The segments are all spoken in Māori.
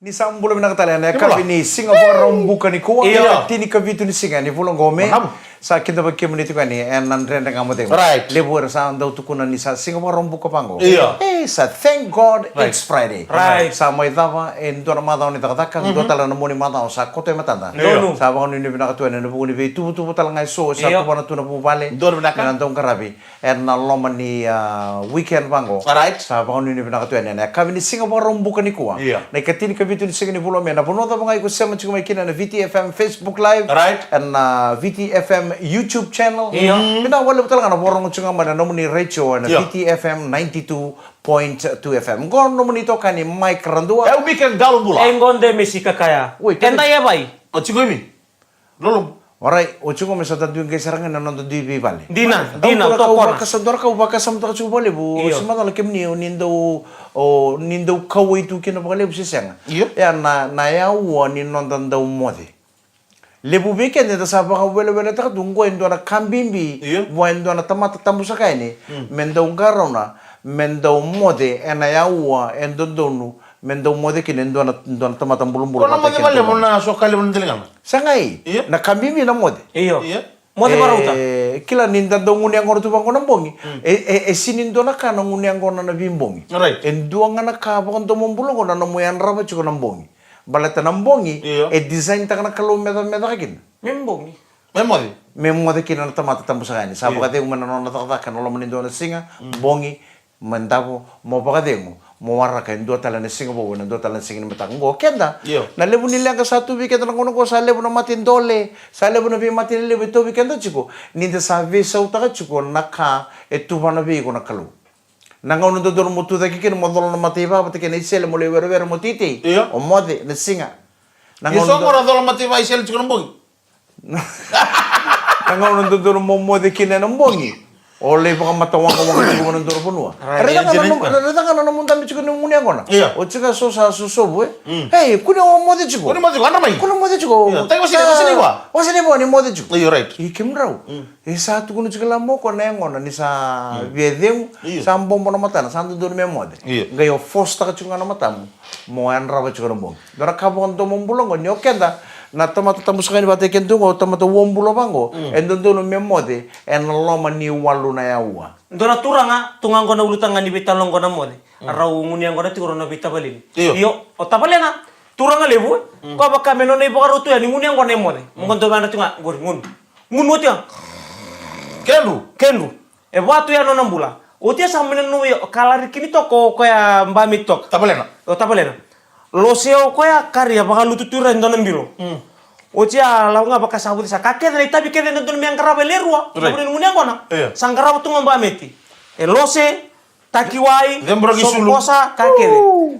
Ni sambulo mina kataliana kabi ni Singapore rombuka ni kuwa tini kavitu ni singa ni pulang gome sa kita bagi menit ni nan renda kamu tengok Right. lebur sa andau tukuna ni sa Singapore rombuka pango Iya. sa thank God it's Friday Right. sa mai dava en dora mata ni takataka tala na moni mata sa kote matanda Iya. sa bangun ni bina katuan ni buni be tu tala ngai so sa Iya. tu bana tu na pu bale Dor bina ka? nan karabi en na loma ni weekend pango Right. sa bangun ni bina katuan ni kabi ni Singapore rombuka ni kuwa Iya. na katini kavitu ni singa ni pulo na puno ta bangai ko sema chuma kina na VTFM Facebook Live Right. and VTFM YouTube channel. Iya. Kita wala betul kan borong chunga mana nomuni Rachel na Iya. VTFM 92.2 FM. Gon nomuni to kani Mike Randua. Weekend galon bula. Engonde mesika kaya. Woi, Kenta ya bai. O chico mi. Lolo. Orai, o chunga mesa tantu ngai sarangan na nonton di bale. Dina to kona. Kasador ka ubaka sam ta chuba le bu. Iyo. Sima dal kemni nindo kawai tu kina bale bu sisanga. Iyo. Ya na ya wa ni nonton da umode. Lebu beke ne sa ba wele ta dungo endo na kambimbi Iyo. wa endo na tamata tambusa kaini menda ungarona menda umode ena ya wa endo donu menda umode kine endo na tamata mbulumbulu Kona mo vale mo na so kali mo ndilinga. sangai Iyo. na kambimbi na mode Iyo. Iya. Mode baruta. kila ninda dongu ni angoro tu bango na bongi sinindo na kana nguni angoro na bimbongi Right. endo ngana ka ba ndo mbulungo na mo yan raba chuko na bongi balata na bongi Iyo. design ta kana kalo meta kin Membongi. Memori. Memo de kina na tamata tambusakani sabu kate umana no na takata no lo menindo na singa bongi mandabo mo pakademo mo warra ka ndo tala na singa bo na ndo tala na singa na matango kenda Iyo. na lebu nila ka satu weekend na kono ko sa lebu na matin dole sa lebu na bi matin lebu to weekend chiko ninda sa visa utaka chiko naka etubana bi ko nakalu nanga uno do mutu da kikin mo dolo na matiba pati kena isele mo le wero mo titi Iyo. o mode na singa Iso ngora dolo mati vai sel chico mbongi. Nanga uno do mo mode kina na bongi ole baka matawang ka wang chigo ng duro punua. Reda ka na namun dami chigo ng munya ko na. Iya. O chiga so sa susobu Hey, kuna o mode chigo. Kuni mo chico ana mai. Kuna mode chigo. Iya. Tayo wasini wa. Wasini wa ni mode chigo. Iyo right. Ikim raw. Isa tu kuno chigo lamo ko na ngona ni sa viedem Iya. sa bombo na mata na santo duro me mode. Iya. Gayo fosta ka chigo na mata mo. Mo an rawa chigo ng bong. Dora ka bon do mombulong ni okenda. Na tamata tamus kani bate kento ko tamata wombulo bango endondo no memode en loma ni walu na yawa Ndona turanga tungang kona ulutanga ni bitalong kona mode. Arau nguni ang kona tikoro na bitabalin. Iyo. Iyo. O tabalena. Turanga lebu. Ko baka meno na ibaka rutu ya ni nguni ang kona mode. Mungon to bana tunga gor ngun. Ngun mo tiang. Kelu. Kendu. E watu ya nona mbula. O tia sa menen no kalari kini to ko ya mbami tok. Tabelena. O tabalena. Lo seo ko ya karya baka lututura ndona mbiro. O tia la nga baka sabuti sa kake na itabi kene ndona mi angkara belerua. Right. Sabune nguni angona. Iya. Sangkara tunga mbameti. E lose takiwai Dembro gisulu. sokosa kake.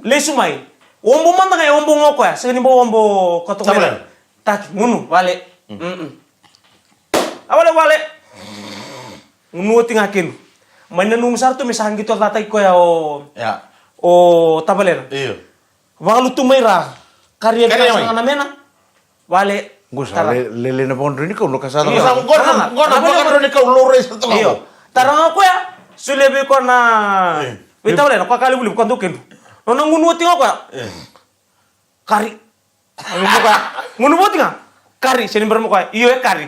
Lesumai. Ombo manda kaya ombo ngoko ya. Sini bo ombo kotok Tabalena. mena. Tak ngunu wale. Awale wale. Ngunu tinga kelu. Mainan nungsar tu misahan gitu tatai ko ya Ya. o tabalena. Iyo. Walu tumaira karya Karya kita mai. sana mena. Wale. gusa Tara- lele na pon rini ko lo kasada Iya. Isa ngona ngona ni ka lore sa to. Iyo. Tarang ako ya. Sulebe ko na. Bitaw le na kakali buli ko ndukin. No ngunu tinga ko ya. Kari. Ano mo ka? Ngunu mo tinga. Kari sini bermo ko. Iyo kari.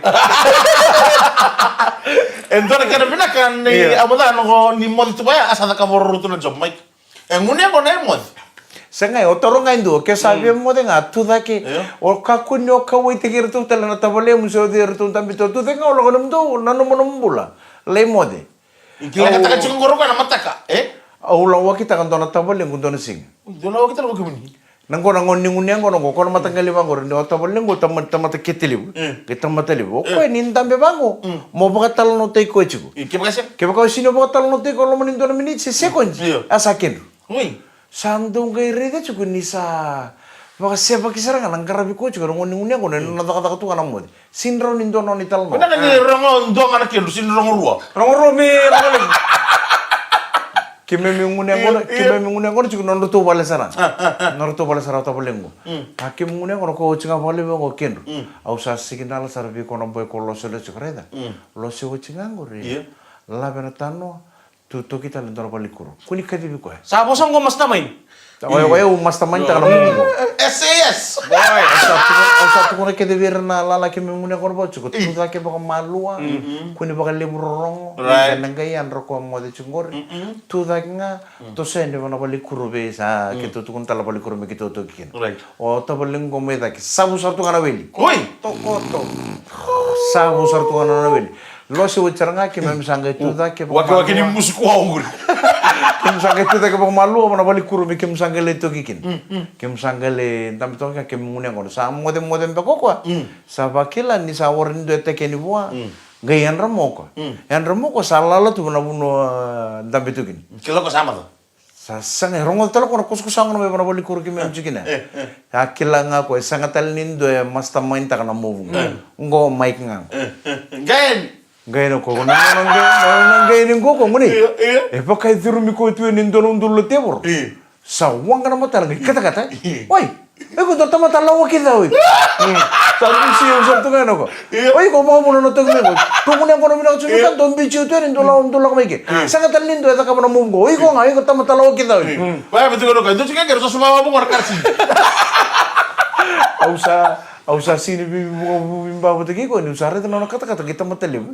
Entonces kada bina kan ni Iya. amuda no ni mod tu baya asada ka borutu na job mic. Ngune ko na mod. sengai o toro ngai ndo ke sabe mo de nga tu da ke Iya. o ka kunyo ka wai te tu tala na tabale mu so de tu tambi to tu de nga lo ndo na no mo mbula le mode Kila kata ka chico ngoro ka na mataka. au la wa kita kan dona tabale ngu dona sing Dona wa kita ko kemuni. nango nango ningu nango nango kono matangali bango ndo tabale ngu tamata ketili ke tamata libo ko ni ndambe bango mo baka talo no te ko chigo Ke bakase? ke baka sino baka talo no te ko lo mo ndo na minute se second Iya. asakin Ui. Sandung kay rede chuko ni sa baka siapa kisara nga nang karabi ko chuko ngon ngunya ko na nakataka tu kana mo sinro ni ndo no ni talmo Kuna ni rongo ndo ngana ke sin rongo ruwa. Rongoro mi rongoro. kime mi ngunya ko chuko no to bale sara no to bale sara to balengo hakim ngunya ko ko chinga bale ngo kendo au sa signal sarbi ko no boy ko lo sele chukreda lo se wo chinga ngore Iya. la benatano tu kita lentoro balikuro kuni kadi bi ko Sa bosong ko mas main. Oye, mastermind ta kana mo. say yes. Boy. Satu kuna kede virna lalaki memune korbo cukup tu take baka malua kuni baka liburong Right. nanggai andro ko mo de chungor tu nga to sende bana bali kurube sa kito tu kun tala bali kurube kito to kin Right. o to bali ngome da ki sabu sartu kana weli Oi. to koto sabu sartu kana weli lo se wicharanga ki mem sanga tu da ke Waki ni musku haungul. kim sanga tu da ke baka malua bana bali kurube kim sanga le to kikin kim sanga le tam to ka kim mune ngor sa modem be ko kwa sa bakila ni sa worin do te ke ni bua ngai yan ramoko salala tu bana buno dambe tu kin Kilo ko sama tuh. sasang rongol talo kono kuskusang no bana bali kuru kim jikina akila nga ko sanga tal nindo e mastermind ta kana move ngo mic nga Gain. ngai no ko ngai ni ngo ko ngoni e pa kai duru mi ko tu nindo no ndul tebor sa wanga na mata ngai kata oi e ko dorta mata lawa kita oi sa si usap tu kan ko oi ko mo mo no to ngai ko tu mo ko no mi na chu kan don bi chu tu nindo la ko mai sanga tal nindo e ta ka bana move go oi ko ngai ko ta mata lawa kita oi Wah, betul kan? Itu juga kira semua mau ngarkar sih. ausa sini bimba butiki ko ni usare tano kata kita matalim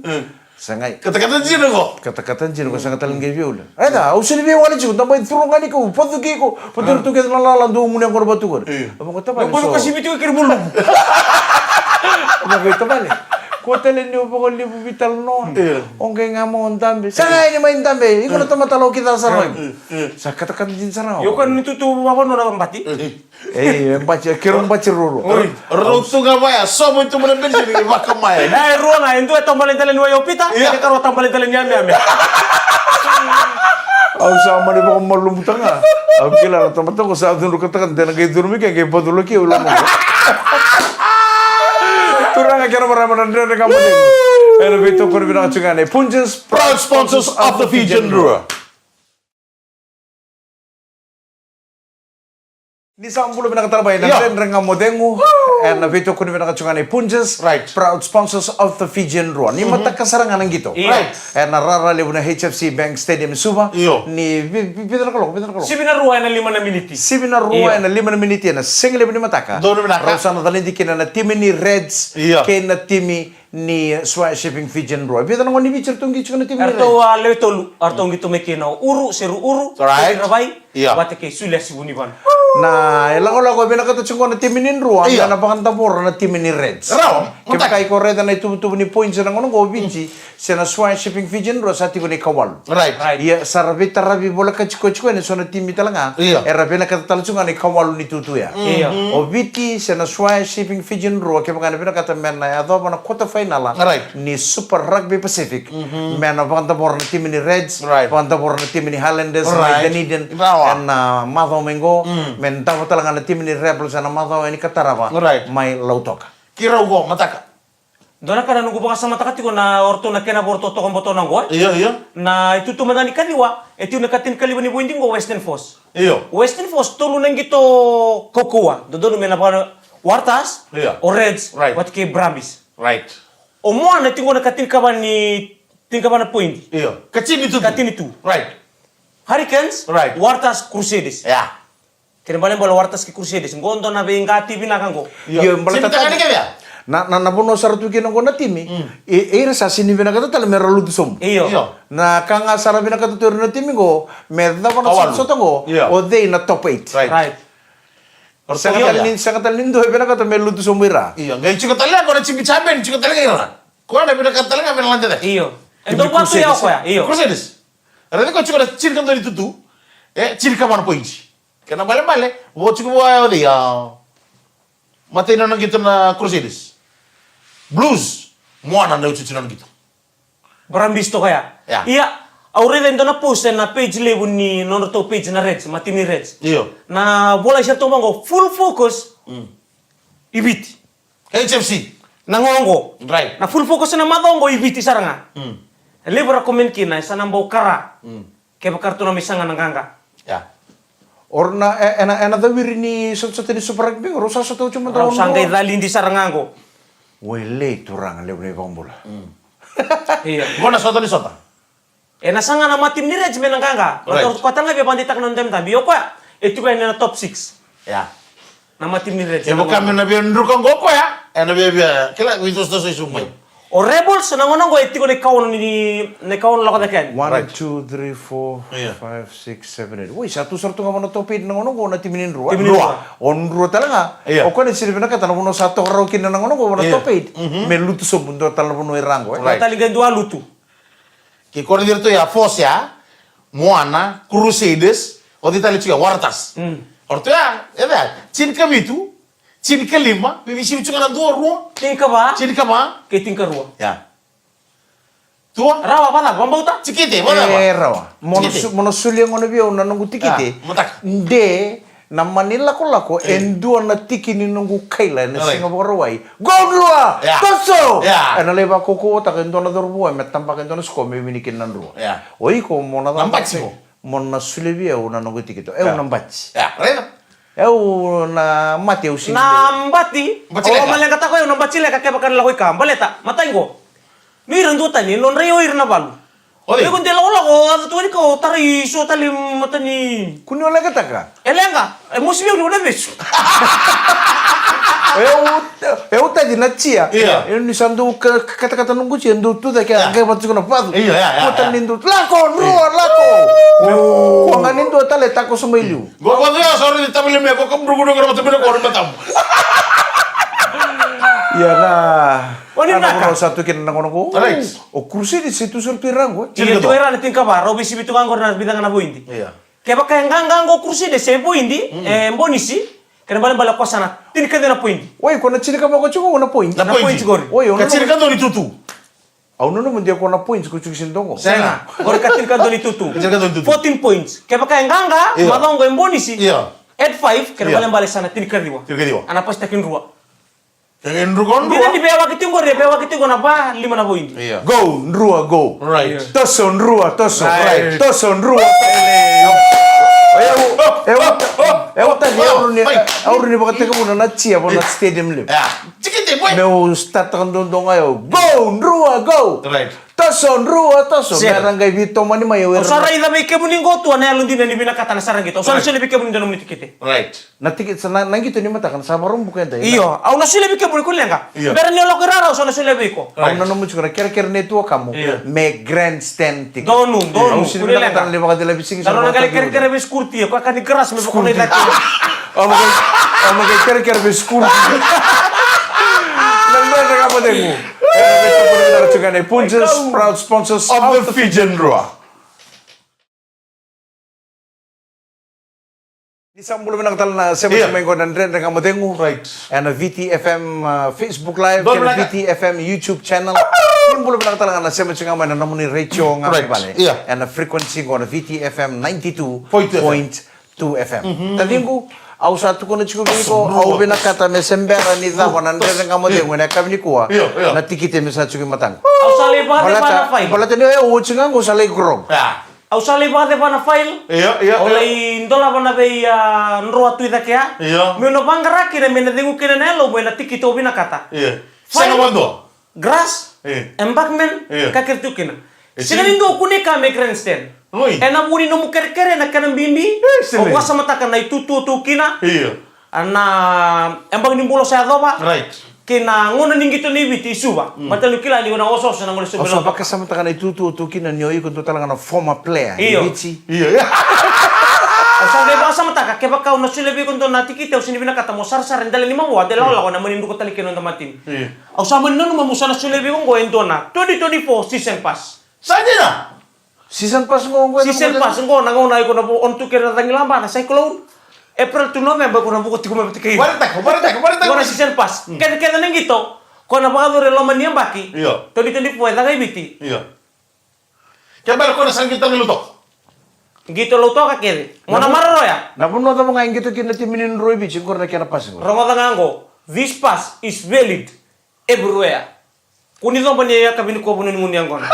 sangai Kata-kata jin kok. kata jino ko sanga taling gevi ula ada ausini bi wali chu tambai turungani ko poduki ko podur tu ke la ndu mun ko batu ko abo ko tabale Boy ko sibitu kir bulu. abo ko tabale ko tele ni obo li vital no onge ngamo ndambe sangai ni main tambe iko na tamatalo kita saroi sa kata jin sarao Yo kan itu tu apa no orang bati. baca kirong baca ruru Rutu nggak ya? Sobo itu mana bensin ini makan maya. Nah, ruang itu tambalin talen wa yo pita. Iya. Karo tambalin talen nyame ame. Au sama ni baka marlum tanga. Au kila na tamata ko sa dun ko takan dena kay durmi kay padulo ki ulam mo. Turang ka na maraman na kamu din. Ero bito ko rin binakatsungan Punches Proud sponsors of the Fijian Brewer. Ni sa ambulo binakatarabay na Yeah. renga modengu and bito ko rin binakatsungan Punches Right. Proud sponsors of the Fijian Brewer. Ni matakasarangan ng gito. Yeah. Right. And nararali na HFC Bank Stadium Suba. Iyo. Ni bidar ko. Sibina ruang na 5 na miniti. Siminar ruwa na 5 minute na single ni mataka. Doon minaka. Rausa na talindi kina na timi ni Reds Iya. kay na timi ni Swat Shipping Fijian Brewer. Bita na ngoni bichir tunggi chika na timi ni Reds. Arto lewtolu arto ngito mekino uru seru uru. Right. Rabai. Iya. Bate kay sulia sibuniban. Na elako binaka to chungo na timi ni Ruwa Iya. na pakantapor na timi ni Reds. Raw, Kaya matak. kay ko red na itubutubo ni points na ngono go bichi sa na Swat Shipping Fijian Brewer sa tiko ni Kawal. Right. Right. Iya sarabi tarabi bola ka chiko ni so na timi talanga. Iya. Era pina ka talchunga ni Kawal ni tutuya. Iya. O biti sa na Swat Shipping Fijian Brewer kaya mga pina katamen na yado pa na quarter final Right. ni Super Rugby Pacific. Men pakantapor na timi ni Reds. Right. Pakantapor na timi ni Highlanders. Right. Right. Dunedin. Rawa. And Mathaw Mengo. Men dapat talaga na timi ni Rebels na Mathaw ini Katarava. Right. May lautoka. Kira ugo mataka. Dona kana nunggu baka sama takati ko na orto na kena borto to komboto nang go. Iya. Na itu tu madani kaliwa, itu na katin kaliwa ni buinding go Western Force. Iya. Western Force tulu nang gito kokua. Dodo mena pa Wartas Iya. o Reds Right. wat ke Brambis. Right. O mo na tingo na katin kaban ni tingkaban na point. Iya. Kecil itu. Katin itu. Right. Hurricanes, Right. Wartas Crusaders. Ya. Kena balen bola Wartas ke Crusaders. Ngondo na bengati binakang go. Iya, Sini tangan ini ya. Na puno saratu kino ko na timi. Ira sa sinibina ka tal mera lutu som. Iyo. Iyo. Na kanga sarabina ka tutur na timi go, medda pa na Kawal. sa go. Iya. O day na top 8. Right. Right. Sa katal nindo bina ka to mera lutu som ira. Iya. Gak cukup talian, kau ada cipi camen, cukup talian gimana? Kau ada beda kata talian nggak lanjut deh. Iyo. Endo waktu ya apa ya? Iyo. Crusaders. Nanti kau cukup ada ciri kan dari itu, ciri kapan poin sih? Karena balik-balik, gua cukup wah dia. Mati nana gitu na Crusaders. Blues, mua nana ucu nana gitu. Brambis to kaya. Ya. Iya. Aurel endo na post na page level ni nono to page na Reds, mati ni Reds. Iyo. Na bola siya to mango full focus. Ibiti. HFC. Nangongo. Right. Na full focus na madongo ibiti saranga. Libra comment kina sa nambo kara. Kaya kartu na misanga nanganga. Ya. Orna ena da wiri ni sa ni super rugby rosa sa to cuma Rau taon. sangga idalindi sarangango. Wele turang le ne bola. Iya. Gua na sota ni sota. Nasanga na matim ni Reds menanganga. Right. Atau kuatan nga be banditak non dem tambi. Yo kwa. Itu kaya na top 6. Ya. nama tim ni red. Ya bukan menabi ndrukan goko ya. Nabi biya. Kila itu sesuai sumai. O rebels nangono go etiko ne kaon lako kan. 1, 2, 3, 4, Iya. 5, 6, 7, 8. Woi, satu ngono topid nangono go na timinin rua. Timinin rua. On rua talaga. Iya. O kone sirvena kata nangono satu rokin nangono go na Iya. topid. Melutu sobundo talaga no irango. Right. Tali gan dua lutu. Que quando ele ya Force ya, Moana, Crusaders, o de tali chica Wartas. Orto ya, cin kamitu, cin kelima, bibi si chica na dua ruang, Tingka ba? cin kama, Ke tingka rua. ya. Tua, Rawa bala gomba uta. cikite, mana ba? Rawa. Tikite. Mono suli ngono biyo na nungu tikite. Matak. De na manila lako endua na tiki ni nungu kaila na Alright. Singapore wai. Gondrua! Yeah. Toso! Yeah. Ana leba koko ta kendo na dorbu met tampa kendo na sko me minikin nan rua. Yeah. Oi ko mona da Nambachi mo. Mona suli biyo na nungu tikito. Eu Yeah. nambachi. Ya, rena. Eu na mate u sing. Nambati. Mbachileka. O maleng kata ko yung nambachileka kaya bakan lakoy ka. Baleta, matay ko. Ni randutan ni non rayo ir na balu. Oi. Kung dela wala ko, ato tuwani ko, tari iso tali mata ni. Kuni wala kataka. Elenga, musibyo ni una beso. Eu tadi na tia. Iya. Eu ni sandu kata-kata nunggu cia ndu tu da kaya kaya batu kuna padu. Iya, iya, iya, Kota iya. nindu lako rua lako. Ko nganin tu tale tako sumailu. Gua quando ya sorry di tabile me ko kam brugo ngoro mata bino ko matam. Ya na. Oni Ano naka. ko satu kin na kono ko. Alright. O kursi di situ surti rango. Iya, tu era ni tingka ba, robi si bitu kangor na bidang na buindi. Iya. Kaya baka yang ganggo kursi de se buindi, bonisi, kaya bala ko sana, tini kaya na buindi. Oi, ko na chili ka ba ko chuko na point. Na Na point point gori. Oi, ono. Kacil kan doni tutu. Au no mun dia ko na point ko chuko sindongo. Senga. Gori katil kan doni tutu. Kacil kan doni tutu. 14 points. Kaya baka yang gangga, Iya. madongo yang bonisi. Iya. Add 5, kaya Iya. bala sana, tini kaya diwa. Tini kaya diwa. Ana pas takin ruwa. Yang ndrugon Hindi di bewa kitingo na ba, 5 na buindi. Iya. Go, nrua go. Right. Toso nrua, toso. Right. Toso nrua. Eu tadi auru ni bakate ko na chia bona stadium le. Ya. Cikite boy. Meu start kandong ayo. Go, nrua go. Right. Toso nrua, toso. Siap. Barangay Vito mani mayo. Usara ida may kemuningo tu ana alundi na ni binakata na sarang gitu. Usara sila bike munin na tikite. Right. Natikit sa nangito ni mata kan sabarom bukan tayo. Iyo, au na sila bike munin ko lenga. Iya. Pero ni lo kirara usara sila biko. Au na namu chukura kere neto kamu. Iya. Me grandstand ticket. Donu, Au donu, sini kuli bilang lenga. kan lima kali bising Kalau na kali kere bis kurti, ko akan dikeras me pokoknya dati. Oh makai kere bis school. Nanda na kamu dengu. Beto pun juga nih Punches proud sponsors Of the Fijian Roa. Di sambulo menang tal na sema Iya. sema ko nan ren kamu dengu. Right. And VTFM Facebook Live, Don and Blaga. VTFM YouTube channel. Yung bulo menang tal na sema sema na namun ni ratio nga Right. bale. Iya. And the frequency ko na VTFM 92.2 FM. Tadi ko au satu ko na chiko ko au binakata me sembera ni da ko nan ren kamu dengu na kami ko. Iya, iya. Na tikite me sa chiko matang. Au sali ba de bana file. Balata ni o chinga ko sa lay grog. Ya. Au sali ba de bana file. Iya, iya. Oleh indola bana be ya nroa tu ida kya. Iya. Me no bangara kire me na dengu kire nelo me na tikito binakata. Iya. Fine. Sana wando. Grass, Iya. embankment, Iya. kakir tukina. Eh, Sinanindo kune ka me grandstand. Oi. E na muni no mukerkere na kanang bimbi. sile. O wasa mataka na itutu tukina. Iya. Ana embang nimbulo sa adoba. Right. Kina ngono ningito ni biti suba. Matalu kila ni na oso sa ngono O suba. so baka sama takana itu kina nyoy ko talaga na former player. Iyo. Bichi. Iya. Sa de basa mataka ke baka una sule bi kun na tikite o sinibina kata mo sar ndale ni mawa de la ko na manindu ko talikino na matin. Iya. Au sa man nanu mamusa na sule bi ko endo na 2024 season pass. Saja na. Season pass ko ngwe. Season pass ngo na ngona ko na on tu kera tangilamba na cyclone. April to November ko na buko tiko me tikay. Baritak. Ngona season pass. Kaya nang gito ko na baka dure loman niyang baki. Iya. 2024 dagay biti. Iya. Kaya bala ko na sang kita nilutok. Gito lo to ka kere. Ngona mararo ya. Napuno ta mga ingito kina timinin Roy Beach ko na kina pass ko. Ramadan ngango. This pass is valid everywhere. Kuni zo banya ya kabini ko bunin ngun yang kon.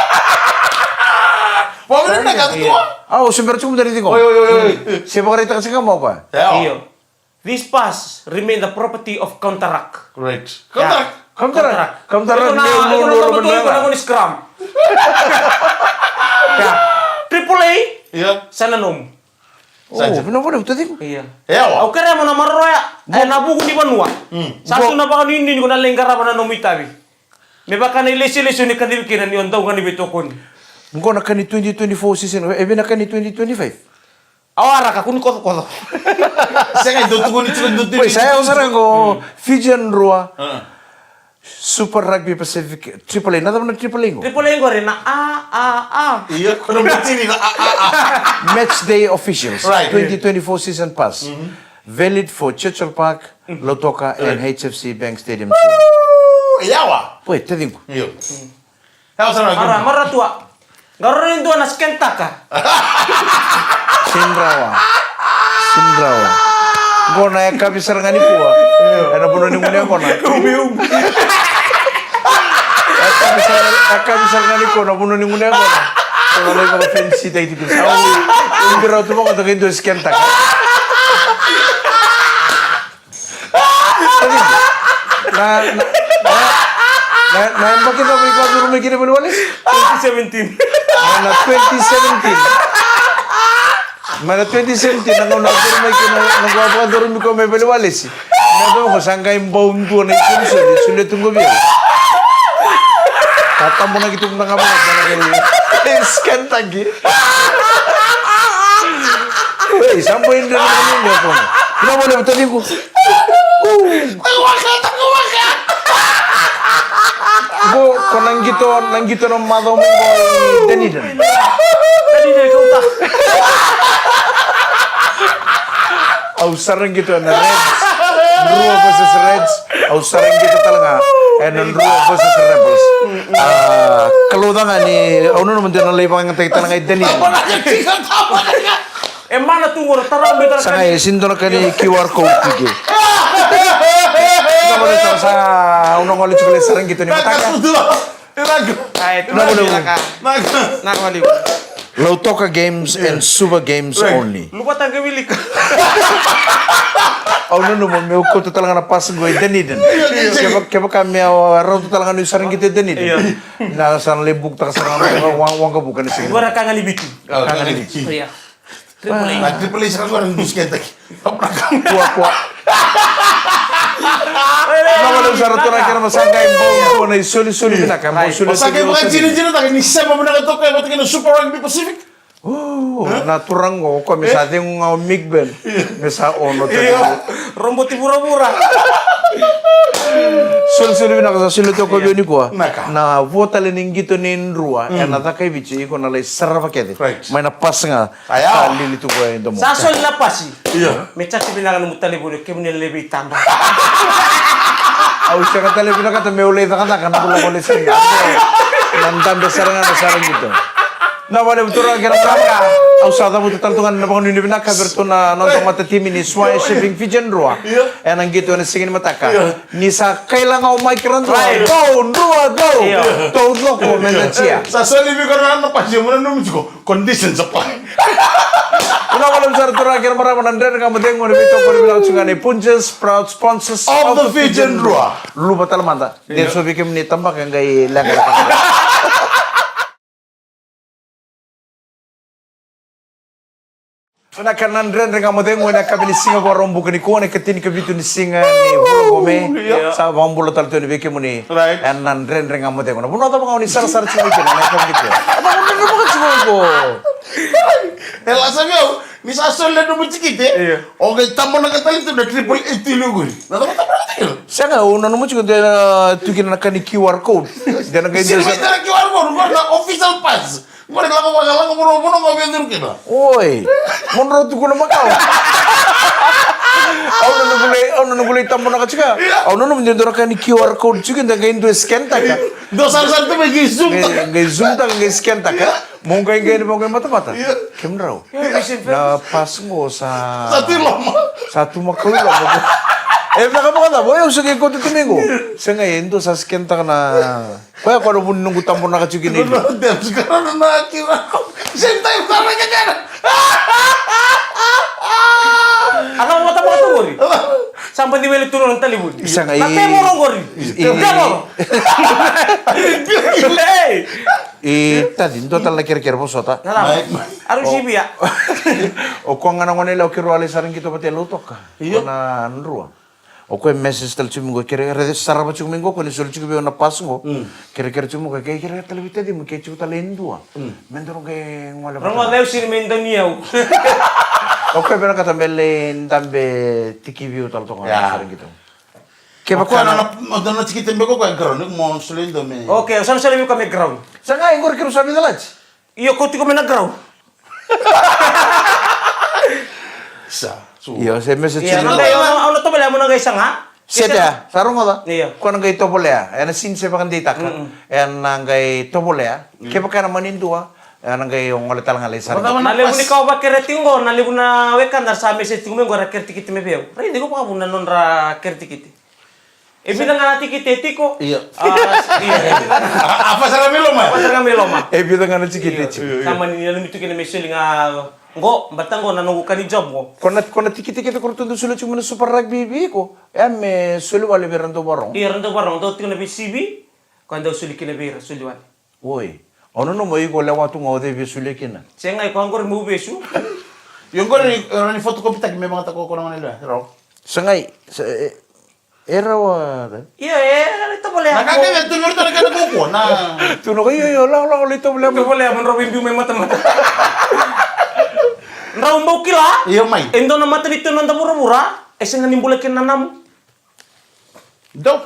Pwede na ka tuwa. Ah, o sumber chum dari tingo. Oy. Siapa karita kasi kamo pa? Iyo. This pass remain the property of Counteract. Right. Kontak. Counteract. Ito na ni Scrum. Ya. Triple A Iya. sana nom. saja. Benar betul tadi. Iya. Ya, Au kere mo na marroya. Nabu ko di banua. Satu na baka nindi ko na lengkara pa na nomitabi. Me baka na ilesi-leso ni kadil kina ni ondaw nga ni betokon. Engkau nak ni 2024 season, nak ni 2025. Awara ka kun koto. Saya itu tunggu itu Pois saya usarang ko Fijian Rua Super Rugby Pacific Triple A, nada mana Triple A ko. Triple A gore na a. Iya, kalau begini lah. Match Day Officials Right. 2024 Season Pass. Valid for Churchill Park, Lautoka and HFC Bank Stadium. Iya, wah. Pois, tadi ko. Iya. Tahu sana Ara marra tua. Garorin tua na skentaka. Sindrawa. Gua naik kabisar ngani kuah. Ada bunuh ni mulia kau nak. Kabisar ngani kuah, na bunuh ni mulia kau nak. Kalau lagi kau fancy tadi tu. Ini berau tu mau kata itu sekian tak. Nah, yang kita beri kau rumah kini boleh walis? 2017. Mana 2017. Mana 2017 nang una rumah kini nang kau rumah kau boleh walis. Nah, tu kau sangka imbau tu na itu sulit tunggu biar. Kata mo na gitu kung nakabunod na nagano. Scan tagi. Uy, sampo hindi na naman yun po. Kina mo na ito din ko. Ko nang gito ng madaw mo ko danidan. Tadi dia kau tak. Sarang gitu na Reds. Rua versus Reds. Sarang gitu talaga. And Rua versus Rebels. Kalau tangan ni, ano naman din ang laypang ang tayo talaga danidan. Mana tunggu tarang betar Sangay, sinto na kani QR code tigi. Ano mo nito sa unang ulit sa sarang gitu ni Mataka? Ay, tu Naku, naku. Nak mali. Lautoka Games and Suba Games only. Lupa tangga milik. Ano naman, may uko talaga na pas ko danidan. Kaya kami araw talaga na sarang gitu danidan. Nasa libog ta sa wang ka bukan siya. Gua kang alibitu. Iya. Triple A sekarang orang dus kita. Kuwa. Nama lang sa rato na kaya masangkay mo na isuli-suli na kaya mo isuli. Masakay bukan cina-cina tak ni siapa menang itu kayak betul Super Rugby Pacific. Oh, naturang ko kami sa ating migben. Sa ono Iya. Rombot pura-pura. Sul-suli na sa sulu to ko ni ko. Naka. Na vota lening gito nin rua. Na ta kay bichi ko na lay sarva kede. Right. May napas nga. Ayaw. Lilito ko endo mo. Sasol na pasi. Iya. Mecha si binagan mo talibulo kaya mo nilibig tamba. Au siya ka tali pinaka ta may ulay ta kana bulo ko lesa. Nandam besar nga na sarang gito. Na wala betul kira berapa? Au sada mo tantungan na bangun ni binaka berto na nonton mata tim ini Swai Shipping Fijian Rua. Enang gitu na singin mataka. Ni sa kailangan o micron Rua. Go. Todo ko menachia. Sasa lebih karena apa sih mana nunggu juga condition supply. Una wala besar tura kira berapa nandan ka madengo ni bito ko bilang sunga ni Punches proud sponsors Of the Fijian Rua. Lu batal manta. Dia so bikin ni tambak yang gay langgar. Una kanan ren renga modengo na kabili singa ko rombo kani ko na katin ka bitu ni singa ni hulo gome sa bambulo tal to ni beke muni Right. and nan ren renga modengo na buno ta mga ni sar chimi kina na ka gitu apa mo ka chimo ko Ela sabeu, ni sasa le no muchikite. Oke, tamo na katalito na Triple A tilugo. Nada mo tayo. sanga una no mucho de tu kina na kani QR code de na Sino gaya may tara QR code na official pass. Mo naglalako mo mabendo kina. oi monro tu kuna makaw Au no gulay tamo na katsika. Au no mun dindora kani QR code juga da gaya scan ta ka. Dosar tu bagi zoom. Gay zoom ta gay scan ta ka. Mungkin gaya ni mungkin mata-mata. Kim raw. Na pas mo sa Satu lama. satu makul mo. Nakapakata, boy, usag ko ito tumingo. Sa ngayon, doon sa skin ta ka na... Kaya kung ano mo nung gutampo na katsugin nito. Dem sekarang na QR code. Same time sama ka kana. Ako mo tama ka gori. Sampai di balik turun ng talibun. Isa nga, Tapi mo rong gori. Hey. tadi ndo tala kira-kira posota. Nalama. Baik. Aru sibi ya. O ko ngana ngone la kiro ale saring kita pati lo toka. Iya. Na nrua. O ko message tal chumingo kira re saraba chumingo ko ni sul chumingo na pasungo. Kira-kira chumingo kira talabita di mo kaya chuta lendua. Mendoro ke ngwala. Rongo leu sir mendoniau. O ko bena kata belle ndambe tiki view tal to Ya. saring kita. Ke ba Ko ko na chiquita mbeko ko engro ni mo sulindo me. Oke, usah sale kami ground. sanga ngor kiro sabi dalach. Iyo ko tiko mena ground. Sa. So. Iya, se message Iya, chumingo. nang ono to bala mo nang isang ha. Seta, sarong oda. Iya. Ko nang ito boleh, ena sin se bakan dita kan. Nang gai to boleh, ke bakana manindua, nang gai ngole talang ale sar. Nalebu ni kau bakere tingo, nalebu na wekan dar sa message tingo ngora kerti kiti mebeu. Rai digo pa buna non ra kerti kiti. Ebi na ngati kiti tiko. Iya. Iya. Apa sara melo ma? Pasar kami loma. Eh bilang ngana cikit Sama ni nalu mitu kene mesel nga ngo batango nanungu kani job ngo. Kona tiki ko tundu sulu cuma super rugby bi ko. Me sulu wale berando barong. Iya rendo barong do tingo na BCB. Kanda usuli kene bira suliwan. Oi. Ono no moi ko lewa tu ngode bi sulu kina. Sengai ko angkor mu besu. Yung ko ni photocopy tag may mga tako ko naman nila. Ro. Sangai era wa. Iya itu boleh aku. Nakakaya tunur to ka ko na. Tu no yo la lito boleh. Itu boleh aku robin biu memang teman. Raum bau kila. Iya mai. Endo na mata dito nanda mura-mura. Esengan nimbulakin nanam. Do.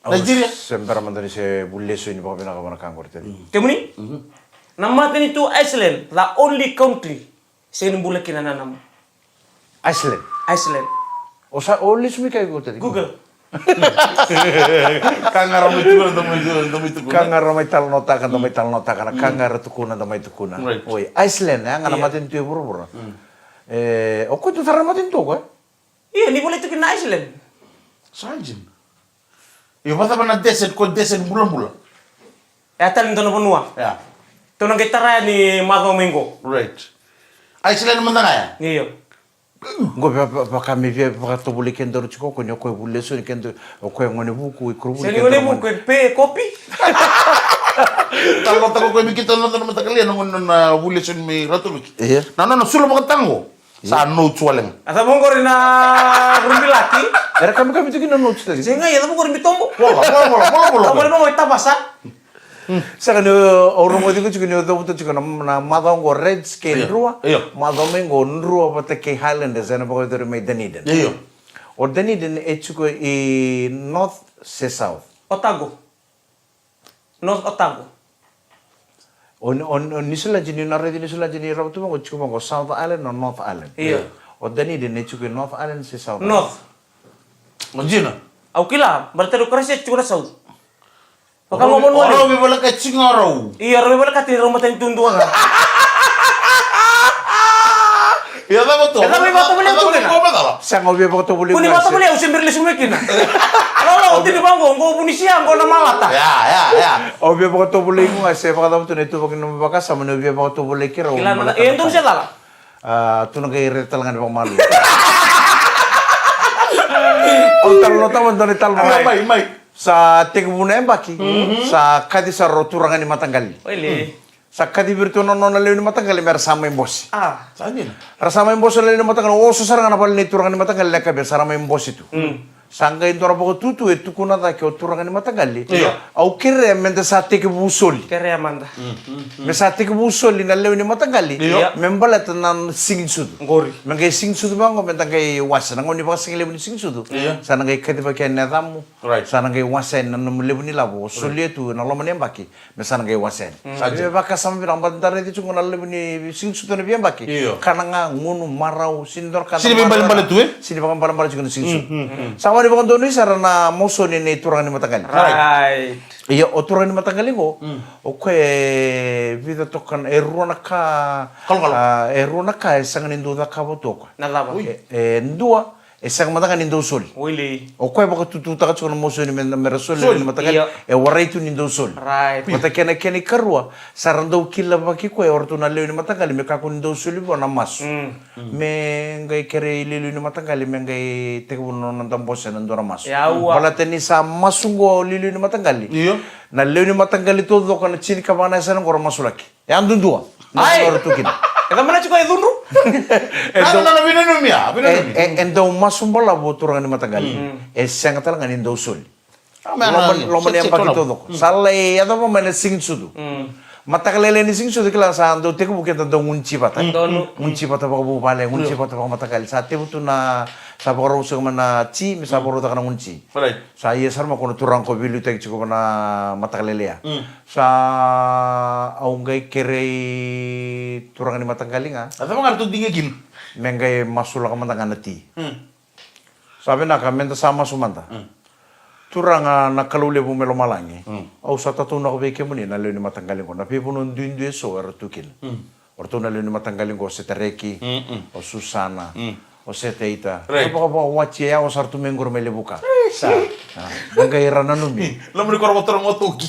Nigeria. Sembara mandani se bulle so ni ba bena ka kangor tadi. Kemuni? Nama tani itu Iceland, the only country saya nimbulakin nanam. Iceland. Iceland. Osa oli sumi kay go tadi. Google. Kangara mo tulo do mo tulo. Kangar may talnota kan may talnota kan kangar tukuna da may tukuna. Right. Oi, Iceland ya ngana matin tu buru-buru. O ko tu tara matin tu ko. Iya, nimbulakin na Iceland. Sajin. Yung basta ba na desert ko desert bulan-bulan. Tal ito na punua. Ya. Ito nang gitara ni Mago Mingo. Right. Iceland man na ya. Iyo. Ngo ba kami via ba to buli kendo chiko ko nyoko bulle so ni kendo o ko ngone buku ikru buli. Saya ni mo pe kopi. Tango ko mi kita no no matakali no na buleson mi ratuluk. Iya. No sulo mo tango. Sa no chualeng. Asa mo ngori na rumbi laki. Era kami tu kina notes tadi. Saya ngai, asa mo ngori mitombo. Bola. Kamu mo tabasa. Saka no orang mo digo chiko no do to chiko na madong go red scale rua. Iya. Madong mengo nrua pata ke highlanders na ba ko may Dunedin. Iyo. O Dunedin e chiko i north se south. Otago. North Otago. On nisula jini na red nisula jini raw tu mo chiko mo South Island or North Island. Iya. O Dunedin e chiko North Island se south. North. Ngina. Au kila, berarti lu kerja cuma South. Baka ngomong wala. Oro mi bola ka chingoro. Iya, rabi wala kati rumah tayong tunduan nga. Ya da boto. Ya da may boto mo lang tuloy na. Ko ba dala? Sa ngobi ba to buli. Kuni mata boleh usim berli sumekin. Lolo, tini banggo, ngo punisia, ngo na malata. Ya. Obi ba to buli mo ase pa daw to neto pag nabaka sa mo obi ba to buli kira. Kila na, eh ito siya lala. Tu nagay retal nga bang malu. On talno taman do tal Mai. sa tegmuna embaki sa kadi sa roturangan ni matanggali. Wele. Sa kadi birtu no lew ni matanggali mer sama imbosi. Ah. Sajin. Rasama imbosi lew ni matanggali o so saranga na pal ni turangan ni matanggali ka be sarama imbosi tu. Sangga indora poko tutu etu kuna da ke oturangan ni matanggali. Au kire mende sa teke busoli. Kere Amanda. Me sa teke busoli na lew ni matanggali. Iya. Membalat nan singin sudu. Ngori. Mangay sing sudu bang ko mentang kay wasa nang oni ba sing lebu ni sing sudu. Sana kay kadi ba kay natamu. Right. Sana kay wasa nan lebu ni labo. Suli tu na lomo ni baki. Me sana kay wasa. Sabi ba ka sama birang bandar di chung na lebu ni sing sudu ni biang baki. Iya. Kana nga ngunu marau sindor kana. Sini baling-baling tu, eh? Sini baling-baling chung sing sudu. Sama di bakan doni sarana moso ni turangan ni matagal. Right. Iya oturan ni matanggali ko. O kwe vida tokan eruna ka. Kalo. Eruna ka sangan indu da ka boto ko. Nalaba. Ndua Esang mata kan indo sol. Wili. O koe baka tututa ka tsukana moso ni mera sol Sol, ni mata iya. kan. E warai tu nindo sol. Right. Mata kena kena karua. Sarandau kila baki koe ortu na leo ni mata kali me kaku nindo sol ibo na mas. Me ngai kere lelu ni mata kali me ngai teku no nantam bosa nandora mas. Ya, ua. Bala teni sa masungo lelu ni mata kali. Iya. Na leo ni mata kali todo kana chini kabana sana ngora masulaki. Ya andundua. Ai. Na ortu kina. Eka mana cukai dulu? Ano binanum ya? Binanum. Endau masumbala bo turang ni matagali. Esang tal ngani endau sol. Mana Loman yang pagi todo. Salai ada mo mana sing sudu. Matakalele ni sing sudu kila sa ando teku bukan tentang ngunci bata. Ngunci bata baka bu bale, ngunci bata baka matakali. Sa tebu tu na sa baka usang mana ci, mi sa baka takana ngunci. Right. Sa iya sarma kono turang ko bilu tek cukup na matakalele ya. Sa aunggai kere turang ni matakali nga. Atau mga arto dingegin. Mengai masula ka mata nganati. Sabi na kami sama sumanta. Turanga nakalule bu melo malangi. Au sa tatu na ko beke muni na leuni matanggaling ko. Na pipo nun duindu eso era tukin. Orto na leuni matanggaling ko se Tereki, o Susana, o se Teita. Right. Apa apa wachi ya o sartu mengur mele buka. Sa. Mengai rana numi. Lamun ko ro mo tugi.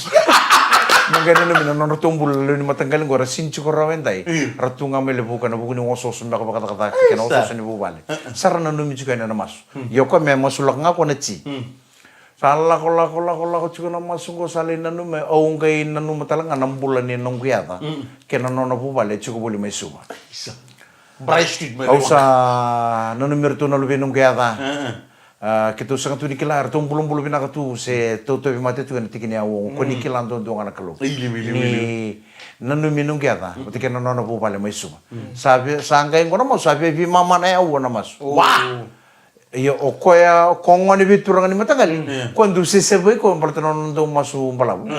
Mengai rana numi na tumbul leuni matanggaling ko rasinchu ko rawentai. Ratunga mele buka na buku ni ngoso sumba ko kata kata kena oso ni bu bale. Sarana numi juga na mas. Yoko me masulak ngako na chi. Salah kola juga nama sungguh salin nanu me aung kai nanu matalang 6 bulan ni nong kuyata. Kena nona bu bale cukup boleh mesuma. Bryce Street mo. Au sa nanu mertu na lubi nong kuyata. Kita sangat tu dikilar tu bulu bina tu se toto mate tu kan tikini awong ko dikilan tu ngana kalo. Ni nanu minung kuyata. Berarti kena nona bu bale mesuma. Sabi sangkai ngono mau sabi bi mama na awu na mas. Wah. Iyo okoya kongoni biturang ni matagali. Quando se sebe ko pertenon do masu balabu.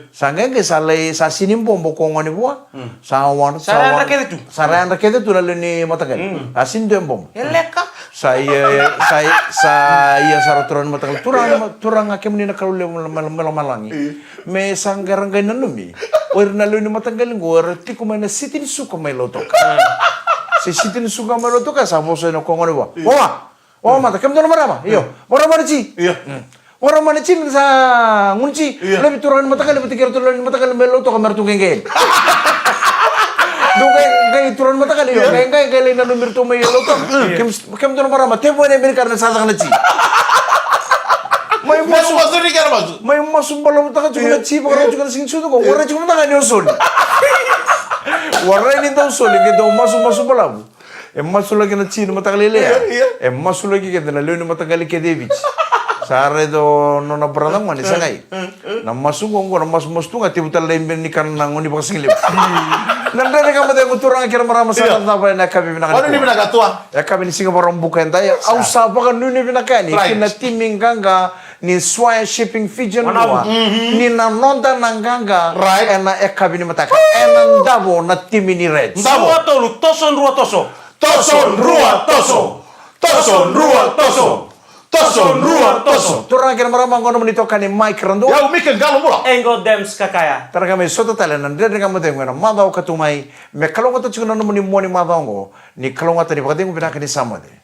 Sangga ke salai sa sinim bombo kongoni bua. Sawan Saran rakete tu. Saran rakete tu lalu ni matagali. Asin dem bom. Eleka. Saya sarotron matagali. Turang akem ni nakalule malangi. Me sanggarang kay nanumi. Or nalu ni matagali ngor tiku mana sitin suka melotok. Si sitin suka melotok sa boso no kongoni bua. Wah. Oh mata kem dono marama iyo marama ci Iya. marama ci sa ngunci lebih turun mata kali betikir turun mata kali melo to kamar tu gengge dong gay turun mata kali yo gay na numero to may lo to kem dono marama tempo ne ber karena sa kana ci Masuk ni kaya masuk. may masuk balam ta ka juga ci pagaro juga sing sudo ko wara juga mata kali osol wara ni daw sol ke daw masuk balam masuk lagi na chino matagali le masuk lagi ke na leoni matagali ke devich sare do no na pradang mani sangai na masuk nggo na masuk ngati butal lembe ni kan na ngoni bakasing lip nanda ne kamade nguturang kira marama sa na ba na kabi na Ano ni pinakatua? ya kabi ni singa borong bukan tay au sa pa kan ni pinakani kina timing ganga ni swaya shipping fijan wa ni na nonda nanganga Right. ena kabi ni mataka ena ndavo na timini red Rua tolu, toson rua toso. Toson rua toso. Toson rua toso. Toson rua toso. Turang kira marama ngono menito kani mic rando. Ya umike galo mula. Engo dems kakaya. Tara kami soto talenan dia dengan mate ngena madau katumai me kalonga to chuna no moni moni madau ngo ni kalonga tani pakadeng bina kani samade.